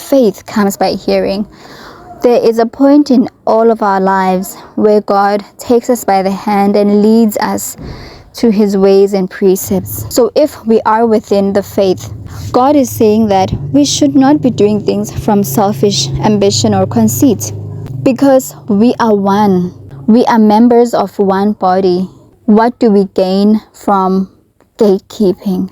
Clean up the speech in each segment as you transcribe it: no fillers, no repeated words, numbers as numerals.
faith comes by hearing. There is a point in all of our lives where God takes us by the hand and leads us to his ways and precepts. So if we are within the faith, God is saying that we should not be doing things from selfish ambition or conceit, because we are one. We are members of one body. What do we gain from gatekeeping?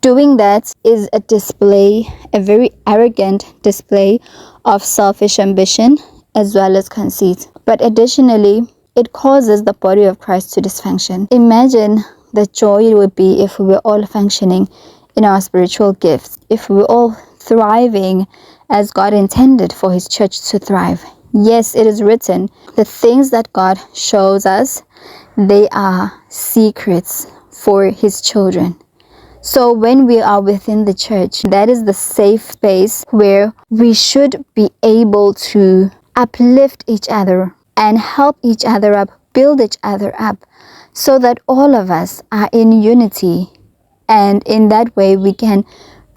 Doing that is a display, a very arrogant display of selfish ambition as well as conceit. But additionally, it causes the body of Christ to dysfunction. Imagine the joy it would be if we were all functioning in our spiritual gifts, if we were all thriving as God intended for his church to thrive. Yes, it is written, the things that God shows us, they are secrets for his children. So when we are within the church, that is the safe space where we should be able to uplift each other and help each other up, build each other up, so that all of us are in unity. And in that way, we can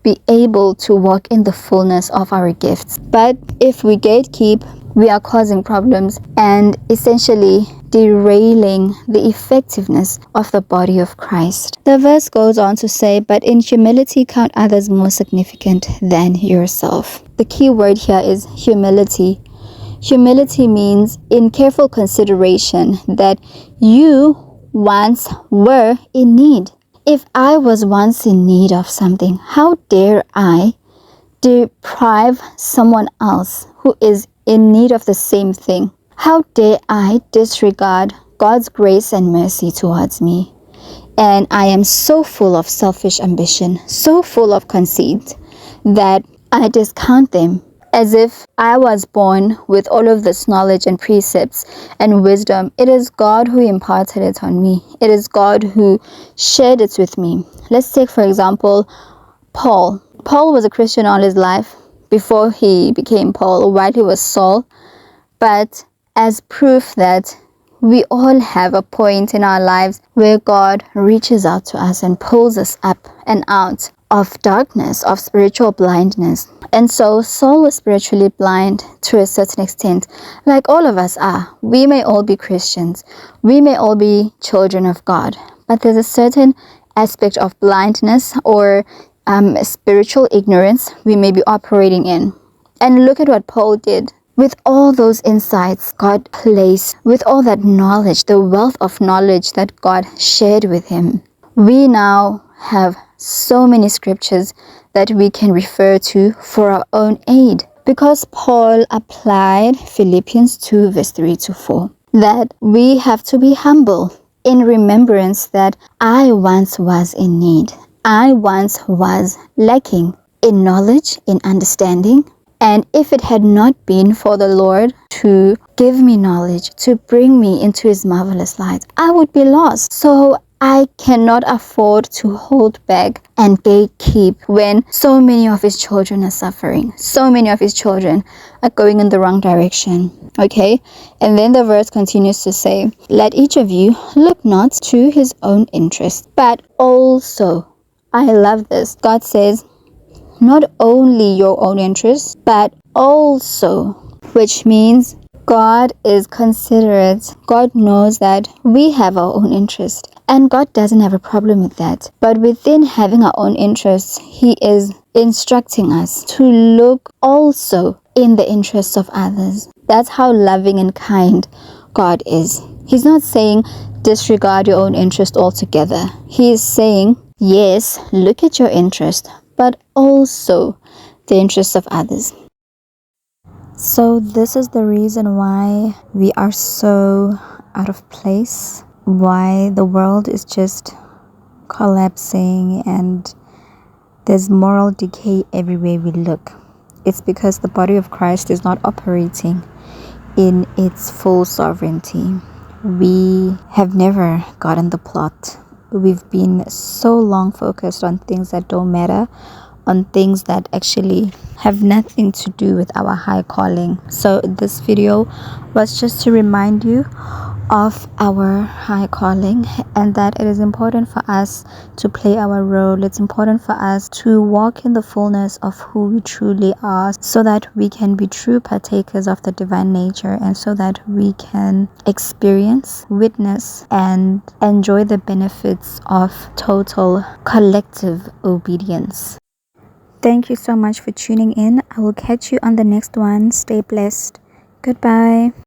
be able to walk in the fullness of our gifts. But if we gatekeep, we are causing problems and essentially derailing the effectiveness of the body of Christ. The verse goes on to say, but in humility count others more significant than yourself. The key word here is humility. Humility means in careful consideration that you once were in need. If I was once in need of something, how dare I deprive someone else who is in need of the same thing? How dare I disregard God's grace and mercy towards me? And I am so full of selfish ambition, so full of conceit, that I discount them as if I was born with all of this knowledge and precepts and wisdom. It is God who imparted it on me. It is God who shared it with me. Let's take, for example, Paul. Paul was a Christian all his life before he became Paul, while he was Saul. But as proof that we all have a point in our lives where God reaches out to us and pulls us up and out of darkness, of spiritual blindness. And so Saul was spiritually blind to a certain extent, like all of us are. We may all be Christians. We may all be children of God. But there's a certain aspect of blindness or spiritual ignorance we may be operating in. And look at what Paul did. With all those insights God placed, with all that knowledge, the wealth of knowledge that God shared with him, we now have so many scriptures that we can refer to for our own aid. Because Paul applied Philippians 2 verse 3 to 4, that we have to be humble in remembrance that I once was in need. I once was lacking in knowledge, in understanding. And if it had not been for the Lord to give me knowledge, to bring me into his marvelous light, I would be lost. So I cannot afford to hold back and gatekeep when so many of his children are suffering. So many of his children are going in the wrong direction. Okay? And then the verse continues to say, let each of you look not to his own interest, but also, I love this, God says, not only your own interests, but also, which means God is considerate. God knows that we have our own interest, and God doesn't have a problem with that. But within having our own interests, he is instructing us to look also in the interests of others. That's how loving and kind God is. He's not saying disregard your own interest altogether. He is saying, yes, look at your interest, but also the interests of others. So this is the reason why we are so out of place, why the world is just collapsing and there's moral decay everywhere we look. It's because the body of Christ is not operating in its full sovereignty. We have never gotten the plot. We've been so long focused on things that don't matter, on things that actually have nothing to do with our high calling. So this video was just to remind you of our high calling, and that it is important for us to play our role. It's important for us to walk in the fullness of who we truly are, so that we can be true partakers of the divine nature, and so that we can experience, witness, and enjoy the benefits of total collective obedience. Thank you so much for tuning in. I will catch you on the next one. Stay blessed. Goodbye.